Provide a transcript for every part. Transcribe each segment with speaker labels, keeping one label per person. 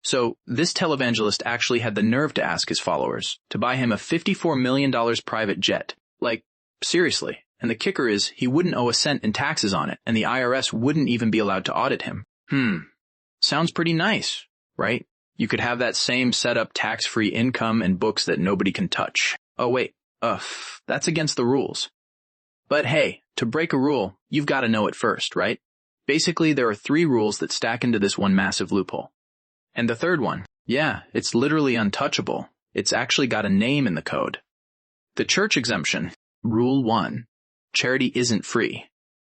Speaker 1: So this televangelist actually had the nerve to ask his followers to buy him a $54 million private jet. Like, seriously. And the kicker is he wouldn't owe a cent in taxes on it, and the IRS wouldn't even be allowed to audit him. Sounds pretty nice, right? You could have that same setup, tax-free income and books that nobody can touch. Oh wait, that's against the rules. But hey, to break a rule, you've got to know it first, right? Basically, there are 3 rules that stack into this one massive loophole. And the third one, yeah, it's literally untouchable. It's actually got a name in the code. The church exemption. Rule 1. Charity isn't free.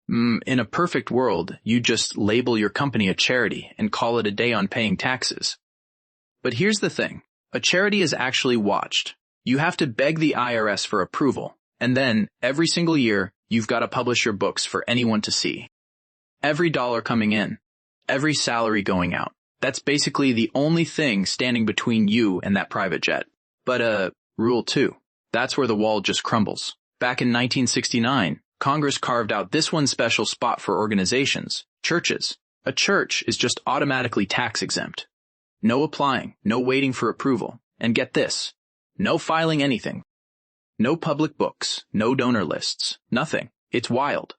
Speaker 1: In a perfect world, you just label your company a charity and call it a day on paying taxes. But here's the thing. A charity is actually watched. You have to beg the IRS for approval, and then, every single year, you've got to publish your books for anyone to see. Every dollar coming in, every salary going out. That's basically the only thing standing between you and that private jet. But, Rule 2. That's where the wall just crumbles. Back in 1969, Congress carved out this one special spot for organizations, churches. A church is just automatically tax exempt. No applying, no waiting for approval. And get this, no filing anything. No public books, no donor lists, nothing. It's wild.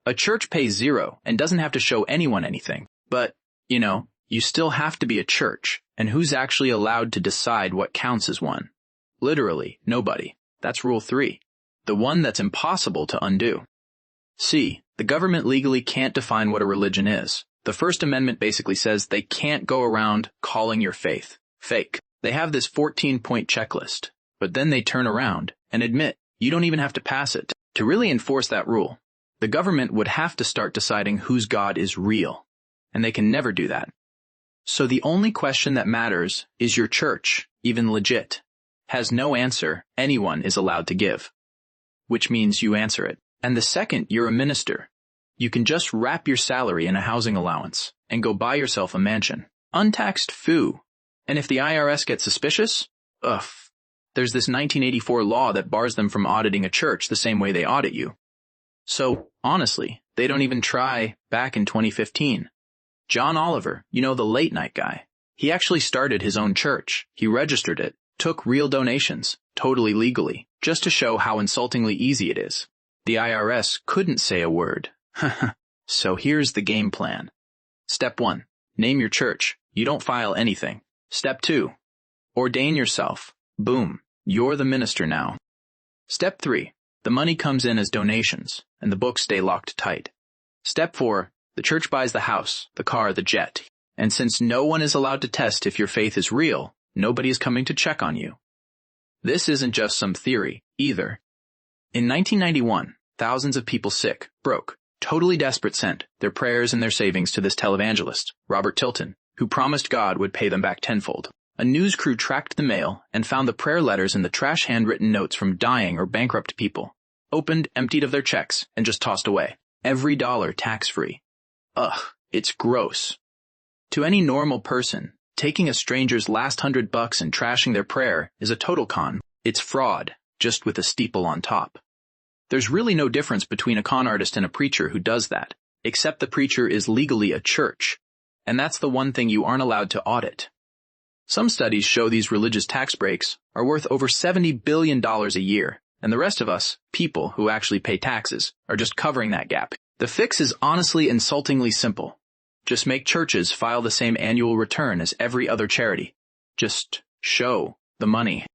Speaker 1: A church pays 0 and doesn't have to show anyone anything. But, you still have to be a church, and who's actually allowed to decide what counts as one? Literally, nobody. That's Rule 3. The one that's impossible to undo. C. The government legally can't define what a religion is. The First Amendment basically says they can't go around calling your faith fake. They have this 14-point checklist, but then they turn around and admit you don't even have to pass it. To really enforce that rule, the government would have to start deciding whose God is real, and they can never do that. So the only question that matters is your church, even legit, has no answer anyone is allowed to give, which means you answer it. And the second you're a minister, you can just wrap your salary in a housing allowance and go buy yourself a mansion. Untaxed foo. And if the IRS gets suspicious, there's this 1984 law that bars them from auditing a church the same way they audit you. So, honestly, they don't even try back in 2015. John Oliver, the late night guy, he actually started his own church. He registered it, took real donations, totally legally, just to show how insultingly easy it is. The IRS couldn't say a word. So here's the game plan. Step 1. Name your church. You don't file anything. Step 2. Ordain yourself. Boom. You're the minister now. Step 3. The money comes in as donations, and the books stay locked tight. Step 4. The church buys the house, the car, the jet. And since no one is allowed to test if your faith is real, nobody is coming to check on you. This isn't just some theory, either. In 1991, thousands of people sick, broke, totally desperate sent their prayers and their savings to this televangelist, Robert Tilton, who promised God would pay them back tenfold. A news crew tracked the mail and found the prayer letters in the trash handwritten notes from dying or bankrupt people, opened, emptied of their checks, and just tossed away. Every dollar tax-free. It's gross. To any normal person, taking a stranger's last $100 and trashing their prayer is a total con. It's fraud, just with a steeple on top. There's really no difference between a con artist and a preacher who does that, except the preacher is legally a church, and that's the one thing you aren't allowed to audit. Some studies show these religious tax breaks are worth over $70 billion a year, and the rest of us, people who actually pay taxes, are just covering that gap. The fix is honestly insultingly simple. Just make churches file the same annual return as every other charity. Just show the money.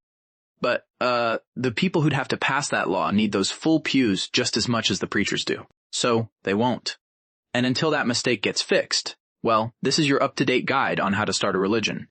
Speaker 1: But, the people who'd have to pass that law need those full pews just as much as the preachers do. So, they won't. And until that mistake gets fixed, well, this is your up-to-date guide on how to start a religion.